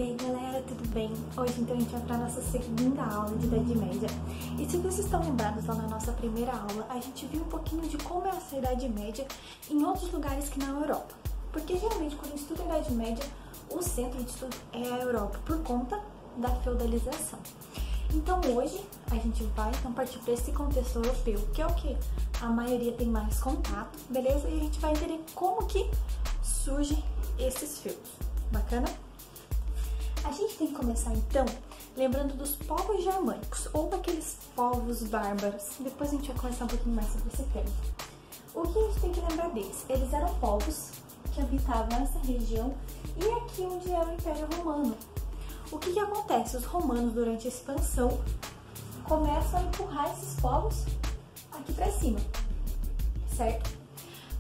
E aí galera, tudo bem? Hoje então a gente vai para a nossa segunda aula de Idade Média. E se vocês estão lembrados lá na nossa primeira aula, a gente viu um pouquinho de como é essa Idade Média em outros lugares que na Europa. Porque geralmente quando a gente estuda a Idade Média, o centro de estudo é a Europa, por conta da feudalização. Então hoje a gente vai então partir para esse contexto europeu, que é o que a maioria tem mais contato, beleza? E a gente vai entender como que surgem esses feudos. Bacana? A gente tem que começar então lembrando dos povos germânicos, ou daqueles povos bárbaros. Depois a gente vai conversar um pouquinho mais sobre esse tema. O que a gente tem que lembrar deles? Eles eram povos que habitavam essa região e aqui onde era o Império Romano. O que acontece? Os romanos, durante a expansão, começam a empurrar esses povos aqui pra cima, certo?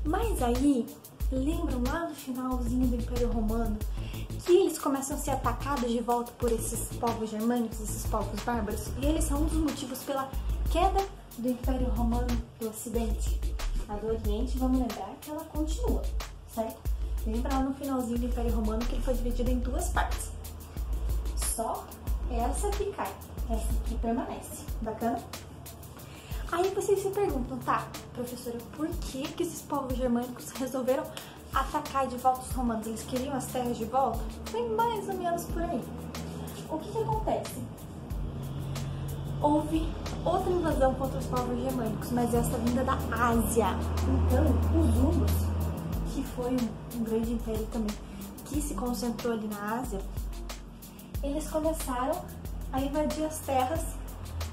Mas aí, lembram lá no finalzinho do Império Romano que eles começam a ser atacados de volta por esses povos germânicos, esses povos bárbaros, e eles são um dos motivos pela queda do Império Romano do Ocidente. A do Oriente, vamos lembrar que ela continua, certo? Lembra lá no finalzinho do Império Romano que ele foi dividido em duas partes. Só essa que cai, essa que permanece. Bacana? Aí vocês se perguntam, tá, professora, por que esses povos germânicos resolveram atacar de volta os romanos? Eles queriam as terras de volta? Foi mais ou menos por aí. O que acontece? Houve outra invasão contra os povos germânicos, mas essa vinda da Ásia. Então, os hunos, que foi um grande império também, que se concentrou ali na Ásia, eles começaram a invadir as terras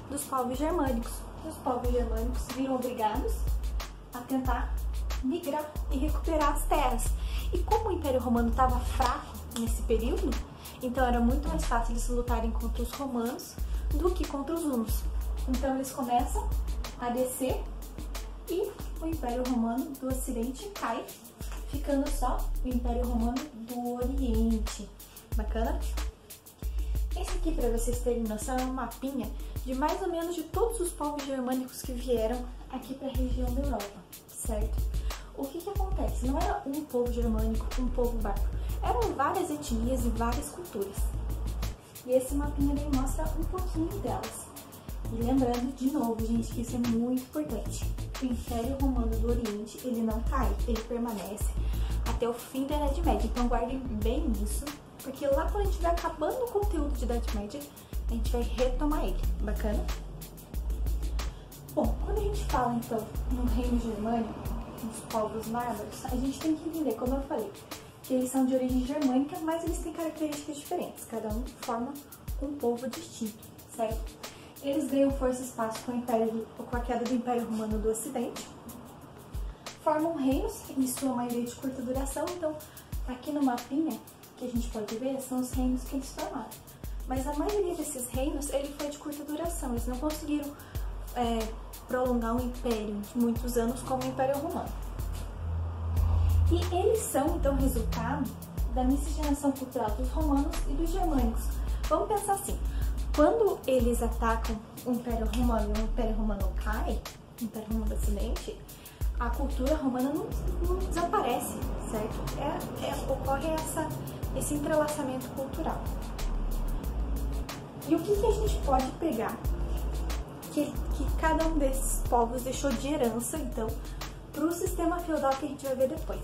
dos povos germânicos. Os povos germânicos viram obrigados a tentar migrar e recuperar as terras. E como o Império Romano estava fraco nesse período, então era muito mais fácil eles lutarem contra os romanos do que contra os hunos. Então eles começam a descer e o Império Romano do Ocidente cai, ficando só o Império Romano do Oriente. Bacana? Esse aqui, para vocês terem noção, é um mapinha de mais ou menos de todos os povos germânicos que vieram aqui para a região da Europa, certo? O que acontece? Não era um povo germânico, um povo bárbaro. Eram várias etnias e várias culturas. E esse mapinha daí mostra um pouquinho delas. E lembrando, de novo, gente, que isso é muito importante. O Império Romano do Oriente, ele não cai, ele permanece até o fim da Idade Média. Então guardem bem isso, porque lá quando a gente vai acabando o conteúdo de Idade Média, a gente vai retomar ele. Bacana? Bom, quando a gente fala então no reino germânico, nos povos bárbaros, a gente tem que entender, como eu falei, que eles são de origem germânica, mas eles têm características diferentes. Cada um forma um povo distinto, certo? Eles ganham força e espaço com a queda do Império Romano do Ocidente, formam reinos, em sua maioria de curta duração. Então, aqui no mapinha, que a gente pode ver, são os reinos que eles formaram. Mas a maioria desses reinos, ele foi de curta duração, eles não conseguiram prolongar um império de muitos anos como o Império Romano. E eles são, então, resultado da miscigenação cultural dos romanos e dos germânicos. Vamos pensar assim, quando eles atacam o Império Romano e o Império Romano cai, o Império Romano do Ocidente, a cultura romana não desaparece, certo? Ocorre esse entrelaçamento cultural. E o que a gente pode pegar que cada um desses povos deixou de herança, então, para o sistema feudal que a gente vai ver depois?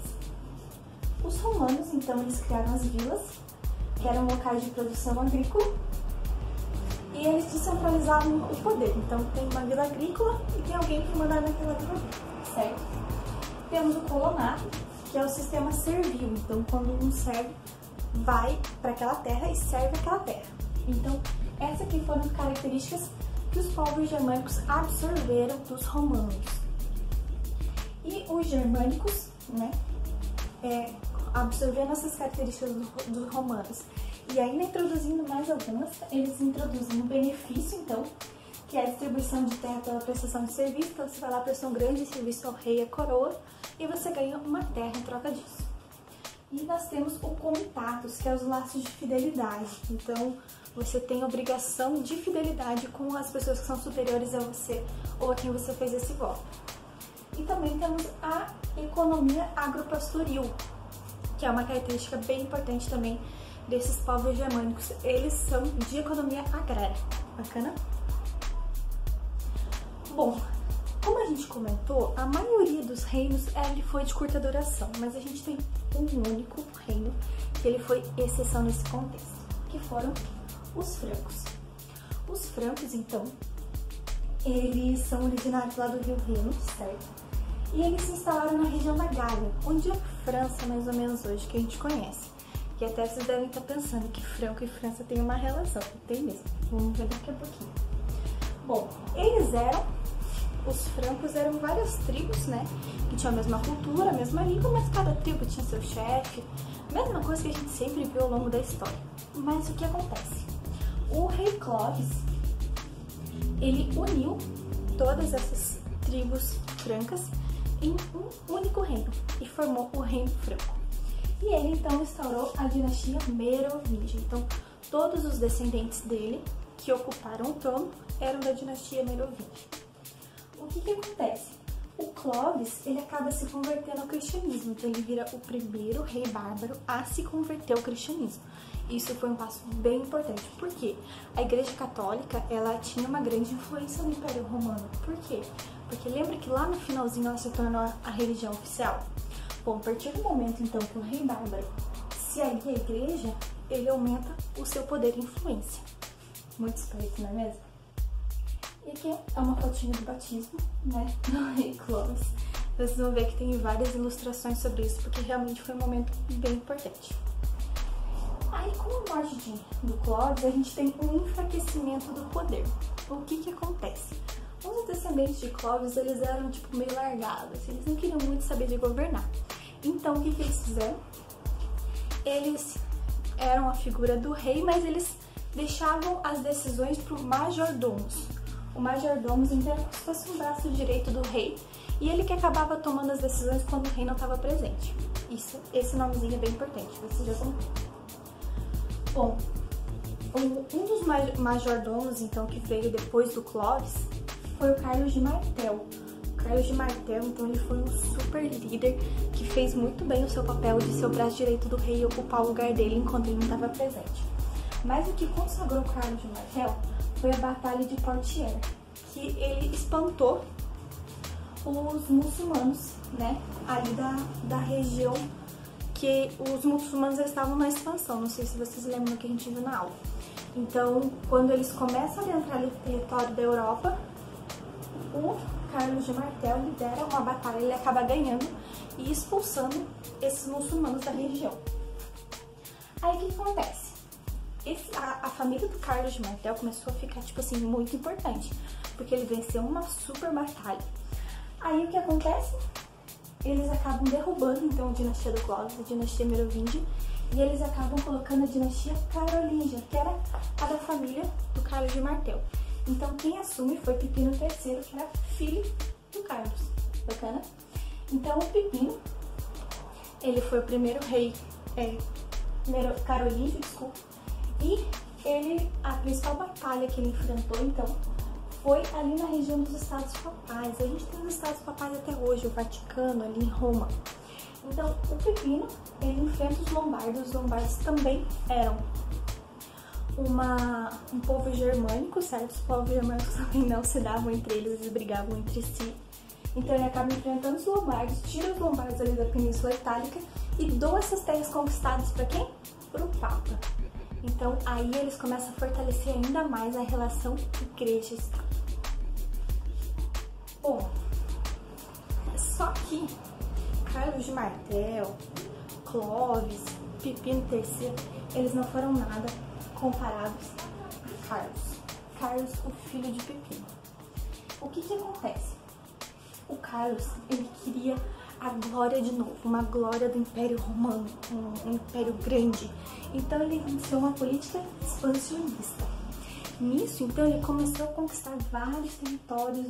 Os romanos, então, eles criaram as vilas, que eram locais de produção agrícola, e eles descentralizavam o poder. Então, tem uma vila agrícola e tem alguém que manda naquela vila, certo? Temos o colonato, que é o sistema servil. Então, quando um servo vai para aquela terra e serve aquela terra. Então, essas aqui foram as características que os povos germânicos absorveram dos romanos. E os germânicos, né, absorvendo essas características dos romanos e ainda introduzindo mais algumas, eles introduzem um benefício, então, que é a distribuição de terra pela prestação de serviço. Então, você vai lá prestar um grande serviço ao rei e à coroa e você ganha uma terra em troca disso. E nós temos o comitatus, que é os laços de fidelidade. Então, você tem obrigação de fidelidade com as pessoas que são superiores a você ou a quem você fez esse voto. E também temos a economia agropastoril, que é uma característica bem importante também desses povos germânicos, eles são de economia agrária. Bacana? Bom, como a gente comentou, a maioria dos reinos ele foi de curta duração, mas a gente tem um único reino que ele foi exceção nesse contexto, que foram os francos. Os francos, então, eles são originários lá do Rio Reno, certo? E eles se instalaram na região da Gália, onde é a França, mais ou menos hoje, que a gente conhece. E até vocês devem estar pensando que Franco e França têm uma relação. Tem mesmo. Vamos ver daqui a pouquinho. Bom, os francos eram várias tribos, né? Que tinham a mesma cultura, a mesma língua, mas cada tribo tinha seu chefe. Mesma coisa que a gente sempre viu ao longo da história. Mas o que acontece? O rei Clovis, ele uniu todas essas tribos francas em um único reino e formou o Reino Franco. E ele então instaurou a dinastia Merovingia. Então, todos os descendentes dele que ocuparam o trono eram da dinastia Merovingia. O que acontece? O Clovis, ele acaba se convertendo ao cristianismo, então ele vira o primeiro rei bárbaro a se converter ao cristianismo. Isso foi um passo bem importante, porque a Igreja Católica, ela tinha uma grande influência no Império Romano. Por quê? Porque lembra que lá no finalzinho ela se tornou a religião oficial? Bom, a partir do momento então que o rei bárbaro se alia à igreja, ele aumenta o seu poder e influência. Muito esperto, não é mesmo? E aqui é uma fotinha do batismo, né, do rei Clovis. Vocês vão ver que tem várias ilustrações sobre isso, porque realmente foi um momento bem importante. Aí, com a morte do Clovis, a gente tem um enfraquecimento do poder. O que acontece? Os descendentes de Clovis, eles eram tipo meio largados, eles não queriam muito saber de governar. Então, o que eles fizeram? Eles eram a figura do rei, mas eles deixavam as decisões para o majordomos. O majordomos, então, era como se fosse um braço direito do rei, e ele que acabava tomando as decisões quando o rei não estava presente. Esse nomezinho é bem importante, vocês já vão ver. Bom, um dos majordomos, então, que veio depois do Clovis, foi o Carlos de Martel. O Carlos de Martel, então, ele foi um super líder que fez muito bem o seu papel de ser o braço direito do rei e ocupar o lugar dele enquanto ele não estava presente. Mas o que consagrou o Carlos de Martel foi a Batalha de Poitiers, que ele espantou os muçulmanos, né, ali da região, que os muçulmanos estavam na expansão, não sei se vocês lembram do que a gente viu na aula. Então, quando eles começam a entrar no território da Europa, o Carlos de Martel lidera uma batalha, ele acaba ganhando e expulsando esses muçulmanos da região. Aí o que acontece? A família do Carlos de Martel começou a ficar, tipo assim, muito importante, porque ele venceu uma super batalha. Aí o que acontece? Eles acabam derrubando, então, a dinastia do Clovis, a dinastia Merovingia, e eles acabam colocando a dinastia Carolíngia, que era a da família do Carlos de Martel. Então, quem assume foi Pipino III, que era filho do Carlos. Bacana? Então, o Pipino, ele foi o primeiro rei carolíngio, desculpa, e a principal batalha que ele enfrentou, então, foi ali na região dos Estados Papais. A gente tem os Estados Papais até hoje, o Vaticano, ali em Roma. Então, o Pipino, ele enfrenta os lombardos. Os lombardos também eram um povo germânico, certo? Os povos germânicos também não se davam entre eles brigavam entre si. Então, ele acaba enfrentando os lombardos, tira os lombardos ali da Península Itálica e doa essas terras conquistadas para quem? Para o Papa. Então, aí eles começam a fortalecer ainda mais a relação igreja-estado. Bom, só que Carlos de Martel, Clovis, Pipino III, eles não foram nada comparados a Carlos. Carlos, o filho de Pipino. O que acontece? O Carlos, ele queria a glória de novo, uma glória do Império Romano, um império grande. Então ele iniciou uma política expansionista. Nisso, então, ele começou a conquistar vários territórios,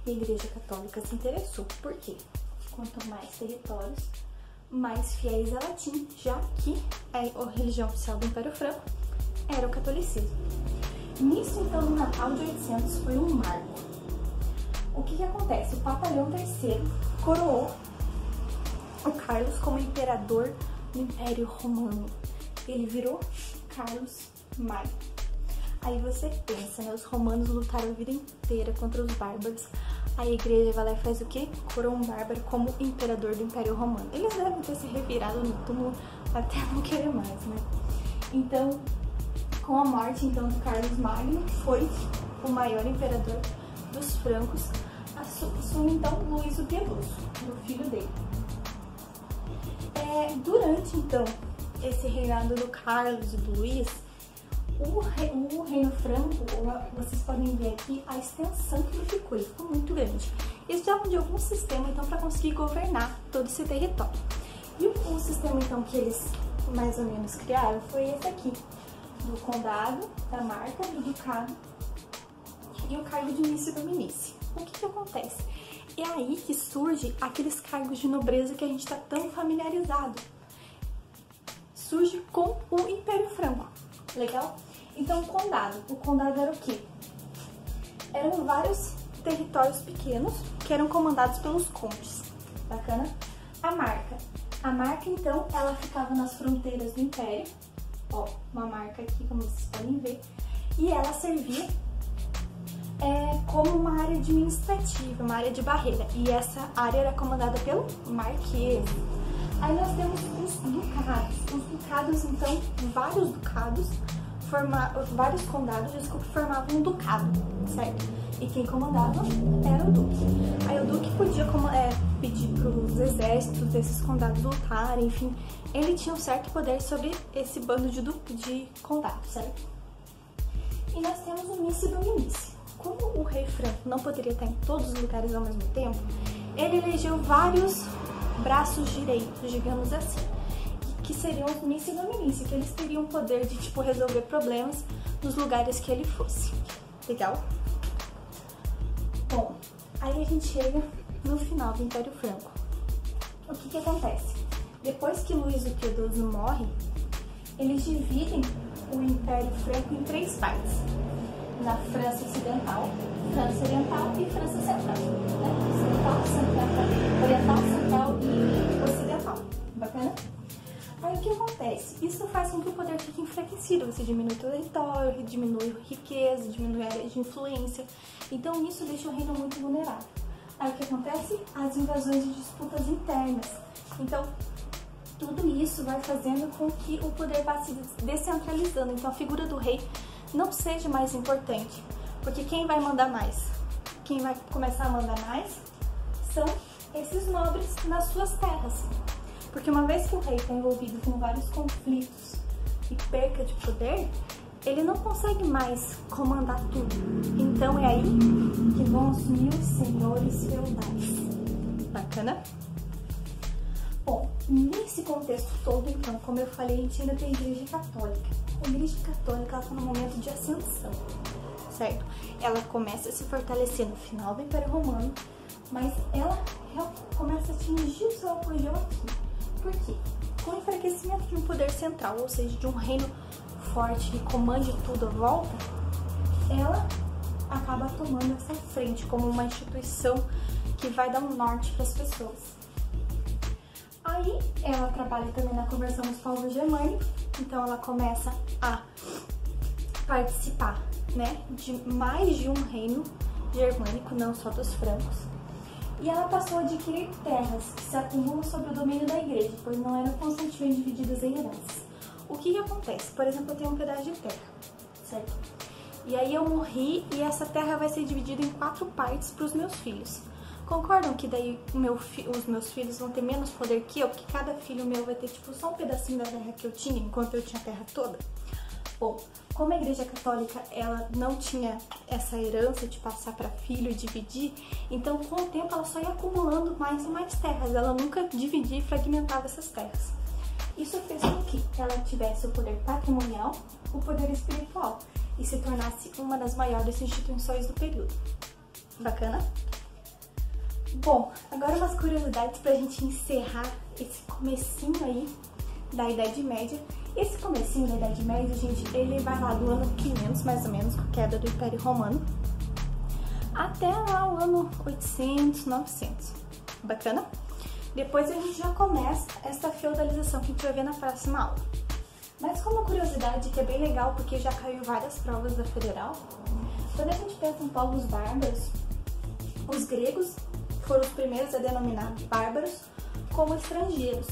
e a Igreja Católica se interessou. Por quê? Quanto mais territórios, mais fiéis ela tinha, já que a religião oficial do Império Franco era o catolicismo. Nisso, então, no Natal de 800 foi um marco. O que acontece? O Papa Leão III coroou o Carlos como imperador do Império Romano. ele virou Carlos Magno. Aí você pensa, né? Os romanos lutaram a vida inteira contra os bárbaros. A igreja vai lá e faz o quê? Coroa um bárbaro como imperador do Império Romano. Eles devem ter se revirado no túmulo até não querer mais, né? Então, com a morte então do Carlos Magno, que foi o maior imperador dos francos, assume então Luís o Piedoso, o filho dele. Durante então esse reinado do Carlos e do Luís, o reino franco, vocês podem ver aqui a extensão que ele ficou muito grande. Eles precisavam de algum sistema então para conseguir governar todo esse território. E o sistema então que eles mais ou menos criaram foi esse aqui, do condado, da marca, do ducado e o cargo de Mice Dominici. O que acontece? É aí que surge aqueles cargos de nobreza que a gente está tão familiarizado. Surge com o Império Franco. Legal? Então, o condado era o quê? Eram vários territórios pequenos que eram comandados pelos condes. Bacana? A marca, então, ela ficava nas fronteiras do Império. Ó, uma marca aqui, como vocês podem ver. E ela servia como uma área administrativa, uma área de barreira. E essa área era comandada pelo marquês. Aí nós temos os ducados. Os ducados, então, vários condados, formavam um ducado, certo? E quem comandava era o duque. Aí o duque podia pedir para os exércitos desses condados lutarem, enfim. Ele tinha um certo poder sobre esse bando de condados, certo? E nós temos o Mice Dominici. Como o rei franco não poderia estar em todos os lugares ao mesmo tempo, ele elegeu vários braços direitos, digamos assim, que seriam os Mice Dominici, que eles teriam o poder de, resolver problemas nos lugares que ele fosse. Legal? Bom, aí a gente chega no final do Império Franco. O que acontece? Depois que Luís o Piedoso morre, eles dividem o Império Franco em 3 partes. Na França Ocidental, França Oriental e França Central. Oriental, Central e Ocidental. Bacana? Aí o que acontece? Isso faz com que o poder fique enfraquecido. Você diminui o território, diminui a riqueza, diminui a área de influência. Então isso deixa o reino muito vulnerável. Aí o que acontece? As invasões e disputas internas. Então tudo isso vai fazendo com que o poder vá se descentralizando. Então a figura do rei não seja mais importante, porque quem vai mandar mais? Quem vai começar a mandar mais são esses nobres nas suas terras. Porque uma vez que o rei está envolvido com vários conflitos e perca de poder, ele não consegue mais comandar tudo. Então é aí que vão assumir os senhores feudais. Bacana? Bom, nesse contexto todo, então, como eu falei, a gente ainda tem a Igreja Católica. A Igreja Católica está num momento de ascensão, certo? Ela começa a se fortalecer no final do Império Romano, mas ela começa a atingir o seu apogeu aqui. Por quê? Com o enfraquecimento de um poder central, ou seja, de um reino forte que comande tudo à volta, ela acaba tomando essa frente como uma instituição que vai dar um norte para as pessoas. Aí ela trabalha também na conversão dos povos germânicos, então ela começa a participar, né, de mais de um reino germânico, não só dos francos. E ela passou a adquirir terras que se acumulam sob o domínio da igreja, pois não eram constantemente divididas em heranças. O que acontece? Por exemplo, eu tenho um pedaço de terra, certo? E aí eu morri e essa terra vai ser dividida em 4 partes para os meus filhos. Concordam que daí os meus filhos vão ter menos poder que eu? Porque cada filho meu vai ter só um pedacinho da terra que eu tinha, enquanto eu tinha a terra toda? Bom, como a Igreja Católica ela não tinha essa herança de passar para filho e dividir, então com o tempo ela só ia acumulando mais e mais terras, ela nunca dividia e fragmentava essas terras. Isso fez com que ela tivesse o poder patrimonial, o poder espiritual e se tornasse uma das maiores instituições do período. Bacana? Bom, agora umas curiosidades pra gente encerrar esse comecinho aí da Idade Média. Esse comecinho da Idade Média, gente, ele vai lá do ano 500, mais ou menos, com a queda do Império Romano, até lá o ano 800, 900. Bacana? Depois a gente já começa essa feudalização que a gente vai ver na próxima aula. Mas como uma curiosidade que é bem legal, porque já caiu várias provas da Federal, quando a gente pensa em povos bárbaros, os gregos foram os primeiros a denominar bárbaros como estrangeiros,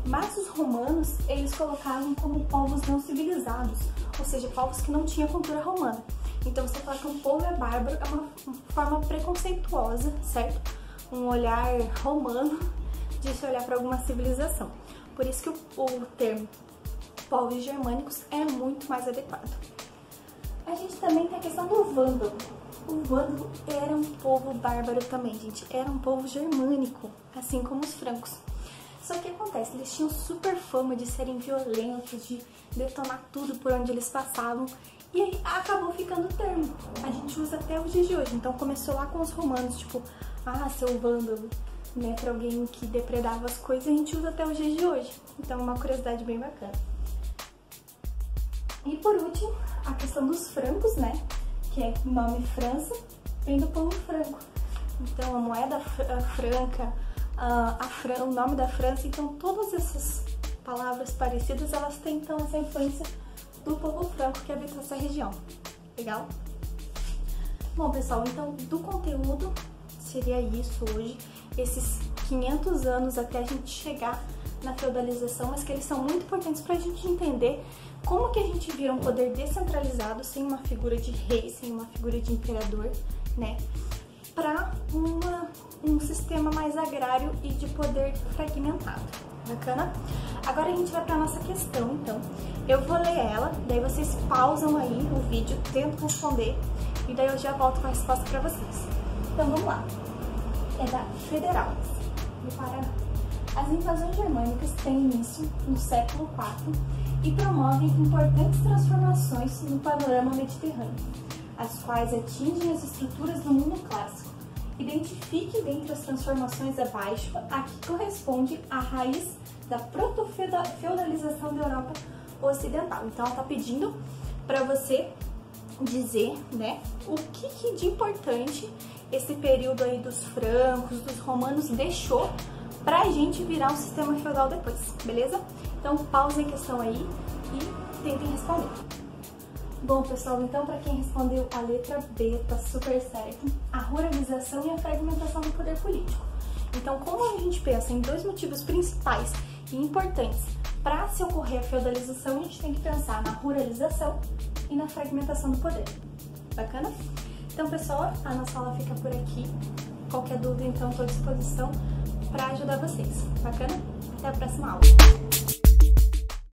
mas os romanos, eles colocavam como povos não civilizados, ou seja, povos que não tinham cultura romana. Então você falar que um povo é bárbaro é uma forma preconceituosa, certo? Um olhar romano de se olhar para alguma civilização. Por isso que o termo povos germânicos é muito mais adequado. A gente também tem a questão do vândalo. O vândalo era um povo bárbaro também, gente. Era um povo germânico, assim como os francos. Só que acontece, eles tinham super fama de serem violentos, de detonar tudo por onde eles passavam. E aí acabou ficando o termo. A gente usa até os dias de hoje. Então começou lá com os romanos, tipo, seu vândalo, né? Pra alguém que depredava as coisas, a gente usa até os dias de hoje. Então é uma curiosidade bem bacana. E por último, a questão dos francos, né? Que é o nome França, vem do povo franco. Então a moeda franca, o nome da França, então todas essas palavras parecidas, elas têm então essa influência do povo franco que habita essa região. Legal? Bom, pessoal, então do conteúdo seria isso hoje, esses 500 anos até a gente chegar na feudalização, mas que eles são muito importantes para a gente entender como que a gente vira um poder descentralizado, sem uma figura de rei, sem uma figura de imperador, né, para um sistema mais agrário e de poder fragmentado. Bacana? Agora a gente vai para nossa questão, então. Eu vou ler ela, daí vocês pausam aí o vídeo, tentam responder, e daí eu já volto com a resposta para vocês. Então vamos lá. É da Federal, do Paraná. As invasões germânicas têm início no século IV e promovem importantes transformações no panorama mediterrâneo, as quais atingem as estruturas do mundo clássico. Identifique dentre as transformações abaixo a que corresponde à raiz da proto-feudalização da Europa Ocidental. Então ela está pedindo para você dizer, né, o que de importante esse período aí dos francos, dos romanos deixou pra gente virar um sistema feudal depois, beleza? Então pausem a questão aí e tentem responder. Bom, pessoal, então para quem respondeu a letra B, tá super certo, a ruralização e a fragmentação do poder político. Então, como a gente pensa em dois motivos principais e importantes para se ocorrer a feudalização, a gente tem que pensar na ruralização e na fragmentação do poder. Bacana? Então, pessoal, a nossa aula fica por aqui. Qualquer dúvida, então, estou à disposição para ajudar vocês. Bacana? Até a próxima aula.